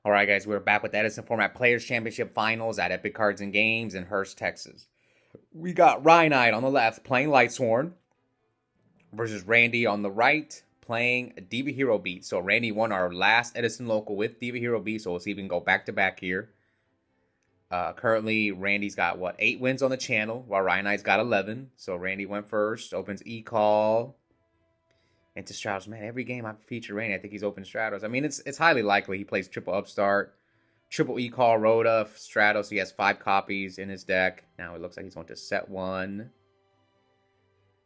All right, guys, we're back with the Edison Format Players Championship Finals at Epic Cards and Games in Hurst, Texas. We got Ryanide on the left playing Lightsworn versus Randy on the right playing Diva Hero Beat. So Randy won our last Edison local with Diva Hero Beat, so we'll see if we can go back to back here. Currently, Randy's got, 8 wins on the channel, while Ryanide's got 11. So Randy went first, opens E-Call into Stratos. Man, every game I feature Randy, I think he's open Stratos. I mean, it's highly likely he plays triple Upstart, triple E-Call, Rhoda, Stratos. He has 5 copies in his deck. Now it looks like he's going to set 1.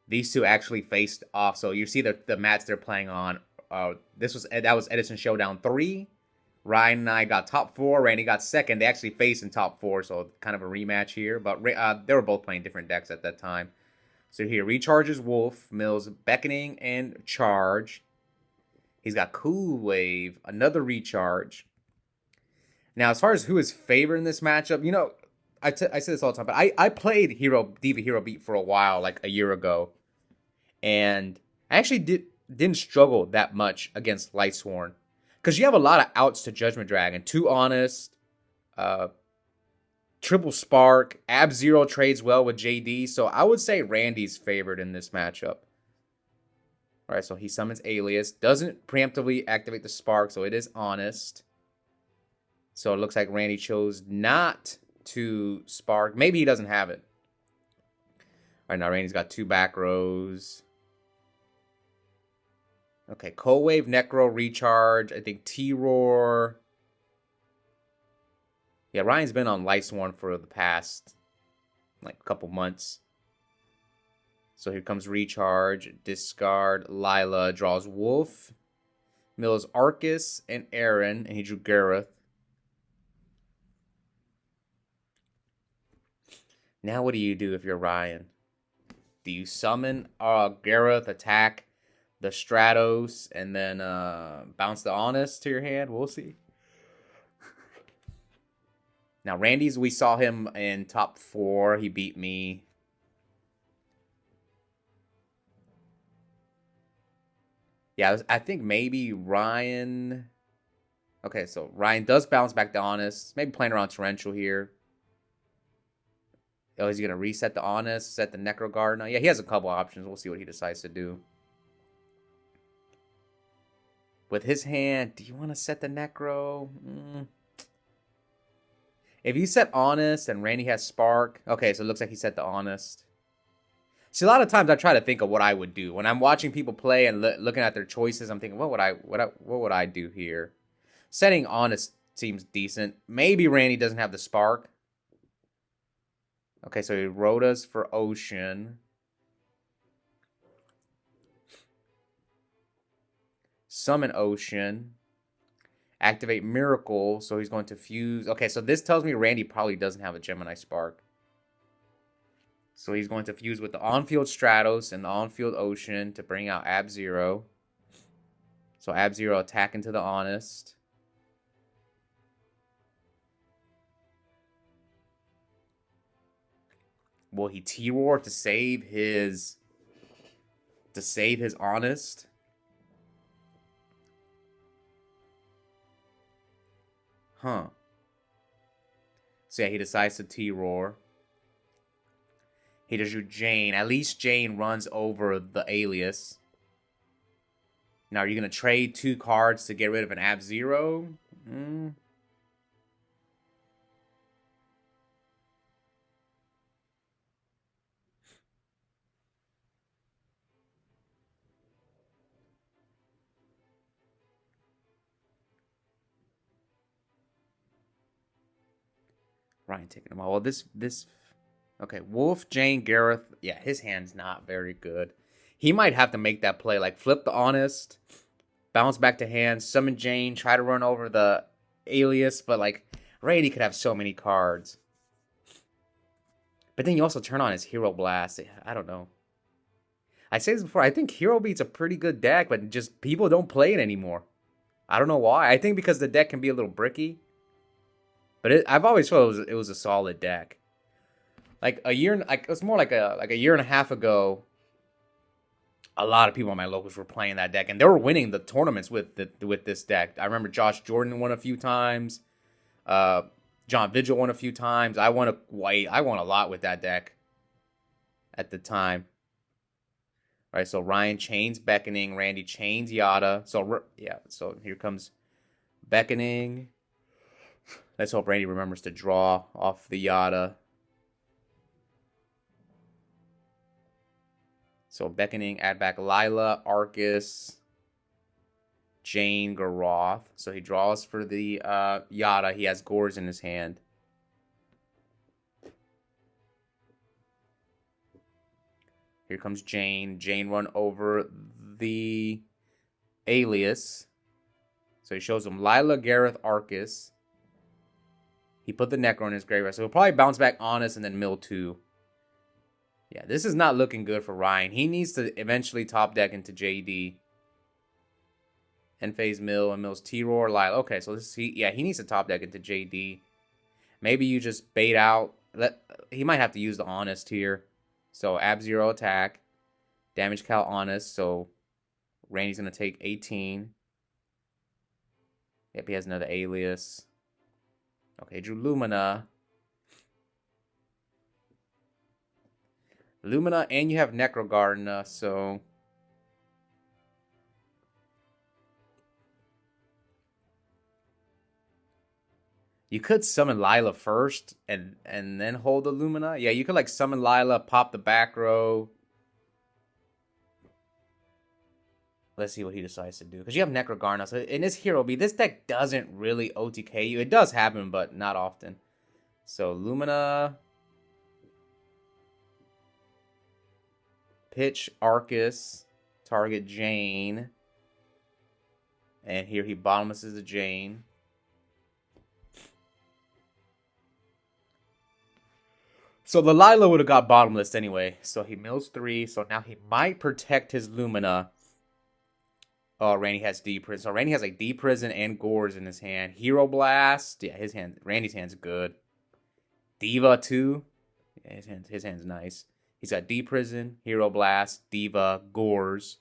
These two actually faced off. So you see the mats they're playing on. That was Edison Showdown 3. Ryan and I got top 4. Randy got second. They actually faced in top 4, so kind of a rematch here. But they were both playing different decks at that time. So here, recharges Wolf, Mills, Beckoning, and Charge. He's got Cool Wave, another recharge. Now, as far as who is favored in this matchup, you know, I say this all the time, but I played Diva Hero Beat for a while, like a year ago. And I actually didn't struggle that much against Lightsworn. Because you have a lot of outs to Judgment Dragon. 2 Honest, Triple Spark, Ab-Zero trades well with JD. So I would say Randy's favored in this matchup. All right, so he summons Alias. Doesn't preemptively activate the Spark, so it is Honest. So it looks like Randy chose not to Spark. Maybe he doesn't have it. All right, now Randy's got 2 back rows. Okay, Cold Wave, Necro, Recharge. I think T-Roar. Yeah, Ryan's been on Lightsworn for the past, couple months. So here comes Recharge. Discard. Lila draws Wolf. Mills Arcus and Aaron. And he drew Gareth. Now what do you do if you're Ryan? Do you summon Gareth, attack the Stratos, and then bounce the Honest to your hand? We'll see. Now, Randy's, we saw him in top 4. He beat me. Yeah, I think maybe Ryan... Okay, so Ryan does bounce back the Honest. Maybe playing around Torrential here. Oh, is he going to reset the Honest, set the Necro Guard? No, yeah, he has a couple options. We'll see what he decides to do. With his hand, do you want to set the Necro? If you set Honest and Randy has Spark... Okay, so it looks like he set the Honest. See, a lot of times I try to think of what I would do. When I'm watching people play and looking at their choices, I'm thinking, what would I do here? Setting Honest seems decent. Maybe Randy doesn't have the Spark. Okay, so he wrote us for Ocean. Summon Ocean. Activate Miracle, so he's going to fuse. Okay, so this tells me Randy probably doesn't have a Gemini Spark. So he's going to fuse with the on-field Stratos and the on-field Ocean to bring out Ab-Zero. So Ab-Zero attack into the Honest. Will he T-Roar to save his Honest? Huh. So yeah, he decides to T-Roar. He does do Jane. At least Jane runs over the Alias. Now, are you going to trade 2 cards to get rid of an Ab-Zero? Ryan taking them all. Well, this... Okay, Wolf, Jane, Gareth. Yeah, his hand's not very good. He might have to make that play. Like, flip the Honest, bounce back to hand, summon Jane, try to run over the Alias. But, Randy could have so many cards. But then you also turn on his Hero Blast. I don't know. I say this before. I think Hero Beat's a pretty good deck, but just people don't play it anymore. I don't know why. I think because the deck can be a little bricky. But I've always felt it was a solid deck. It was more like a year and a half ago. A lot of people on my locals were playing that deck, and they were winning the tournaments with this deck. I remember Josh Jordan won a few times. John Vigil won a few times. I won a lot with that deck at the time. All right, so Ryan chains Beckoning, Randy chains Yada. So yeah, so here comes Beckoning. Let's hope Randy remembers to draw off the Yada. So Beckoning, add back Lila, Arcus, Jane, Garoth. So he draws for the Yada. He has Gores in his hand. Here comes Jane. Jane run over the Alias. So he shows him Lila, Gareth, Arcus. He put the Necro in his graveyard. So he'll probably bounce back Honest and then mill 2. Yeah, this is not looking good for Ryan. He needs to eventually top deck into JD. End-phase mill and mills T-Roar, Lila. Okay, so he needs to top deck into JD. Maybe you just bait out. He might have to use the Honest here. So Ab-Zero attack. Damage Cal Honest. So Randy's going to take 18. Yep, he has another Alias. Okay, drew Lumina. Lumina, and you have Necrogardener, so... You could summon Lila first and then hold the Lumina. Yeah, you could like summon Lila, pop the back row. Let's see what he decides to do. Because you have Necrogardener. So in this Hero B, this deck doesn't really OTK you. It does happen, but not often. So Lumina. Pitch Arcus. Target Jane. And here he bottomlesses the Jane. So the Lila would have got bottomless anyway. So he mills 3. So now he might protect his Lumina. Oh, Randy has D-Prison. So Randy has like D-Prison and Gores in his hand. Hero Blast. Yeah, Randy's hand's good. Diva too. Yeah, his hand's nice. He's got D-Prison, Hero Blast, Diva, Gores.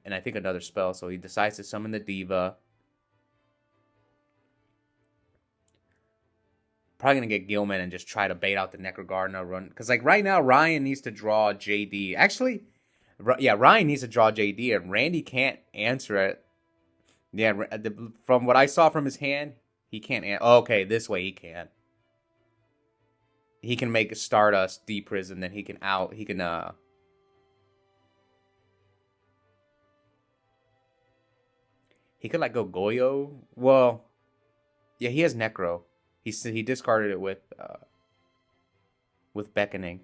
And I think another spell. So he decides to summon the Diva. Probably going to get Gilman and just try to bait out the Necrogardener run. Because, like, right now, Ryan needs to draw JD. Actually, yeah, Ryan needs to draw JD, and Randy can't answer it. Yeah, from what I saw from his hand, he can't answer. Oh, okay, this way he can. He can make a Stardust D-Prison, then he can He could, like, go Goyo. Well, yeah, he has Necro. He discarded it with Beckoning.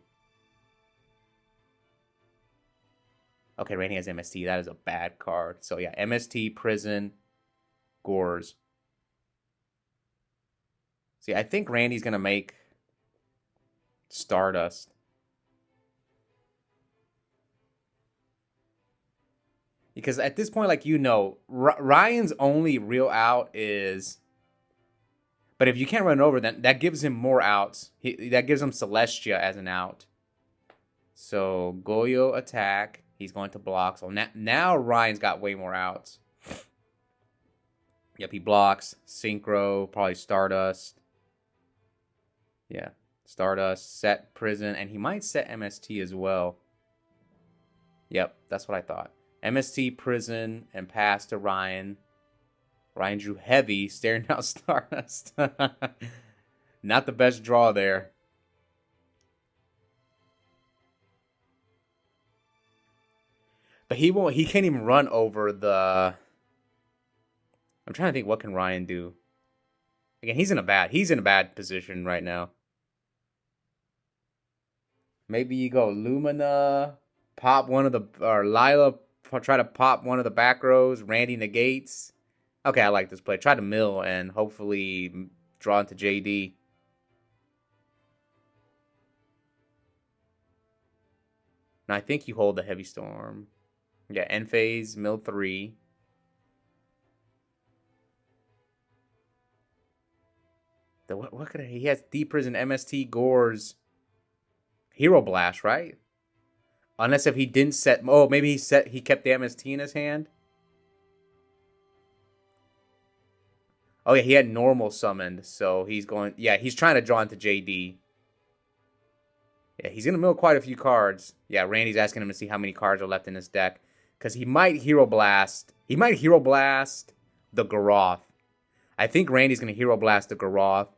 Okay, Randy has MST. That is a bad card. So yeah, MST, Prison, Gores. See, I think Randy's gonna make Stardust. Because at this point, like, Ryan's only real out is... But if you can't run over, then that gives him more outs. That gives him Celestia as an out. So Goyo attack. He's going to block. So now Ryan's got way more outs. Yep, he blocks. Synchro, probably Stardust. Yeah, Stardust, set Prison, and he might set MST as well. Yep, that's what I thought. MST, Prison, and pass to Ryan. Ryan drew heavy, staring out Stardust. Not the best draw there. But he can't even run over the... I'm trying to think, what can Ryan do? Again, he's in a bad position right now. Maybe you go Lumina, pop one of the... Or Lila, try to pop one of the back rows. Randy negates. Okay, I like this play. Try to mill and hopefully draw into JD. Now, I think you hold the Heavy Storm. Yeah, end phase, mill 3. What could he has D-Prison, MST, Gores, Hero Blast, right? Unless if he didn't set... Oh, maybe he kept the MST in his hand? Oh, yeah, he had normal summoned. So he's going... Yeah, he's trying to draw into JD. Yeah, he's going to mill quite a few cards. Yeah, Randy's asking him to see how many cards are left in his deck. Because he might Hero Blast. He might Hero Blast the Garoth. I think Randy's going to Hero Blast the Garoth.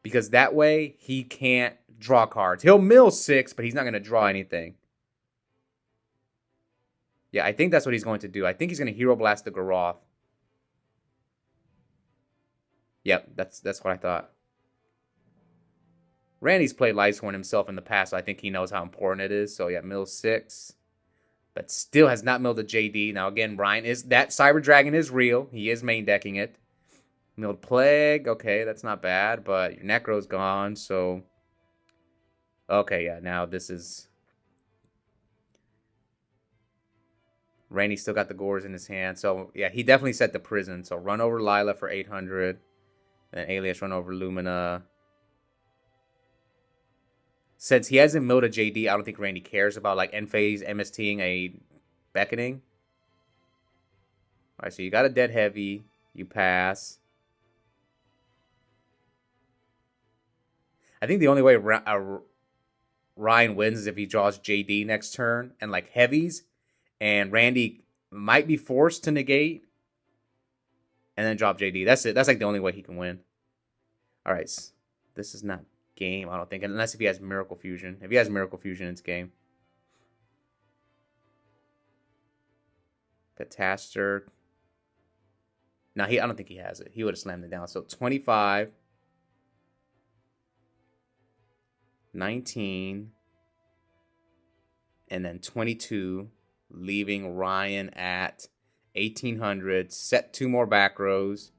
Because that way, he can't draw cards. He'll mill 6, but he's not going to draw anything. Yeah, I think that's what he's going to do. I think he's going to Hero Blast the Garoth. Yep, that's what I thought. Randy's played Lightsworn himself in the past, so I think he knows how important it is. So yeah, mill 6. But still has not milled a JD. Now again, Ryan is... That Cyber Dragon is real. He is main decking it. Milled Plague. Okay, that's not bad. But your Necro's gone, so... Okay, yeah, now this is... Randy still got the Gores in his hand. So, yeah, he definitely set the prison. So, run over Lila for 800. And then Alias run over Lumina. Since he hasn't milled a JD, I don't think Randy cares about, like, end phase MSTing a Beckoning. Alright, so you got a Dead Heavy. You pass. I think the only way Ryan wins is if he draws JD next turn and, like, heavies. And Randy might be forced to negate and then drop JD. That's it. That's like the only way he can win. All right. This is not game, I don't think. Unless if he has Miracle Fusion. If he has Miracle Fusion, it's game. Cataster. No, I don't think he has it. He would have slammed it down. So 25. 19. And then 22. Leaving Ryan at 1800. Set 2 more back rows.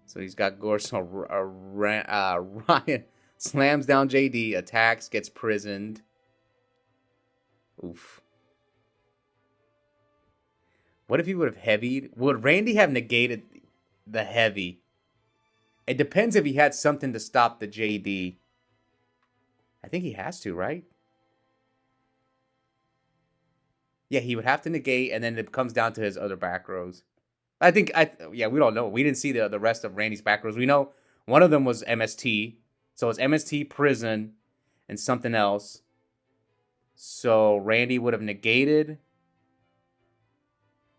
So he's got Gore. So Ryan slams down JD. Attacks. Gets prisoned. Oof. What if he would have heavied? Would Randy have negated the heavy? It depends if he had something to stop the JD. I think he has to, right? Yeah, he would have to negate, and then it comes down to his other back rows. Yeah, we don't know. We didn't see the rest of Randy's back rows. We know one of them was MST. So it's MST, Prison, and something else. So Randy would have negated.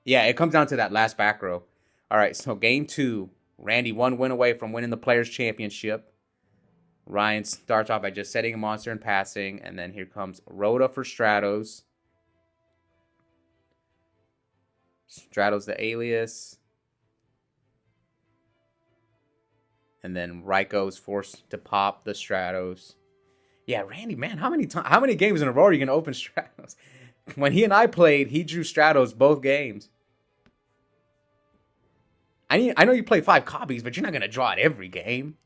Yeah, it comes down to that last back row. All right, so game 2. Randy 1 win away from winning the Players' Championship. Ryan starts off by just setting a monster and passing, and then here comes Rhoda for Stratos. Stratos the Alias. And then Raiko's forced to pop the Stratos. Yeah, Randy, man, how many games in a row are you going to open Stratos? When he and I played, he drew Stratos both games. I know you play 5 copies, but you're not going to draw it every game.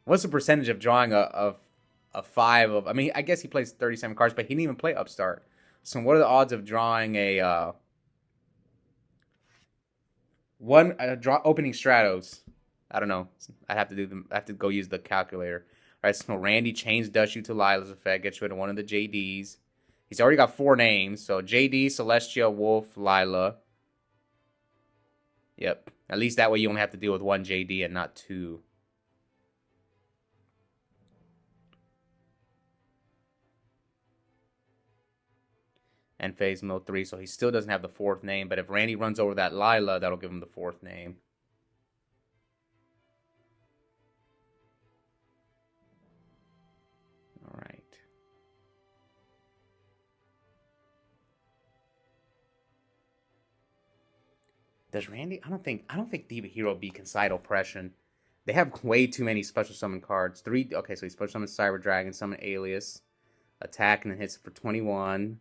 What's the percentage of drawing a 5 of... I mean, I guess he plays 37 cards, but he didn't even play Upstart. So what are the odds of drawing a opening Stratos? I don't know. I have to go use the calculator. All right, so Randy chains Dushu to Lila's effect, gets rid of one of the JDs. He's already got 4 names, so JD, Celestia, Wolf, Lila. Yep. At least that way you only have to deal with 1 JD and not 2. And phase mill 3, so he still doesn't have the 4th name. But if Randy runs over that Lila, that'll give him the 4th name. All right. Does Randy? I don't think Diva Hero B can side oppression. They have way too many special summon cards. 3. Okay, so he special summons Cyber Dragon, summon Alias, attack, and then hits for 21.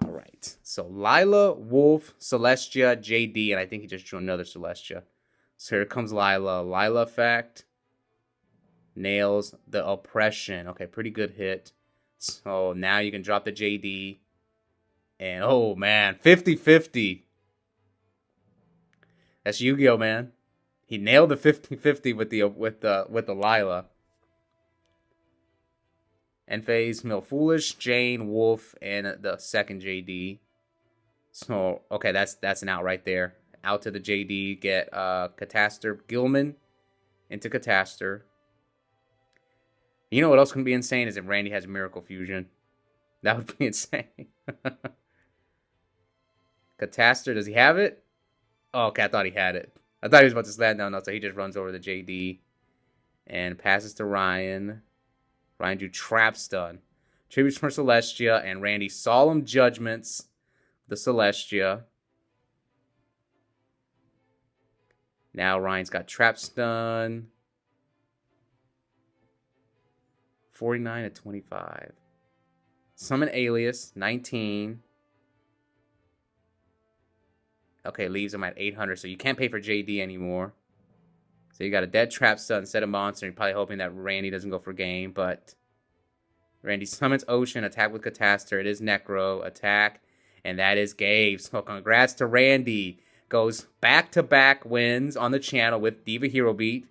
Alright, so Lila, Wolf, Celestia, JD, and I think he just drew another Celestia. So here comes Lila. Lila effect. Nails the oppression. Okay, pretty good hit. So now you can drop the JD. And oh man, 50-50. That's Yu-Gi-Oh, man. He nailed the 50-50 with the Lila. End phase, Mill Foolish, Jane, Wolf, and the second JD. So, okay, that's an out right there. Out to the JD, get Catastor Gilman into Catastor. You know what else can be insane is if Randy has Miracle Fusion. That would be insane. Catastor, does he have it? Oh, okay, I thought he had it. I thought he was about to slam down, so he just runs over the JD and passes to Ryan. Ryan drew Trap Stun. Tributes from Celestia, and Randy Solemn Judgments the Celestia. Now Ryan's got Trap Stun. 49 to 25. Summon Alias, 19. Okay, leaves him at 800, so you can't pay for JD anymore. So you got a dead Trap Stun instead of Monster. You're probably hoping that Randy doesn't go for game, but Randy summons Ocean, attack with Catastor. It is Necro, attack, and that is Gabe. So congrats to Randy. Goes back-to-back wins on the channel with Diva Hero Beat.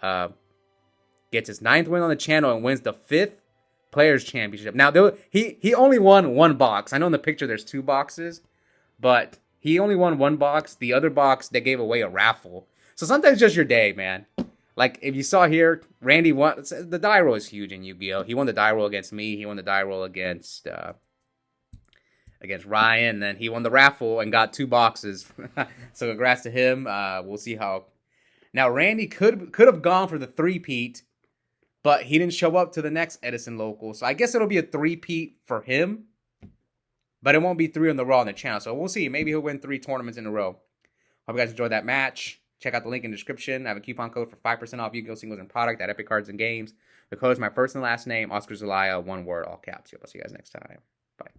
Gets his 9th win on the channel and wins the 5th Players Championship. Now, he only won one box. I know in the picture there's 2 boxes, but he only won one box. The other box, they gave away a raffle. So sometimes it's just your day, man. Like, if you saw here, Randy won. The die roll is huge in Yu-Gi-Oh! He won the die roll against me. He won the die roll against Ryan. Then he won the raffle and got 2 boxes. So congrats to him. We'll see how. Now, Randy could have gone for the 3-peat, but he didn't show up to the next Edison local. So I guess it'll be a 3-peat for him. But it won't be 3 on the Raw on the channel. So we'll see. Maybe he'll win 3 tournaments in a row. Hope you guys enjoyed that match. Check out the link in the description. I have a coupon code for 5% off Yu-Gi-Oh! Singles and product at Epic Cards and Games. The code is my first and last name, Oscar Zelaya, one word, all caps. I'll see you guys next time. Bye.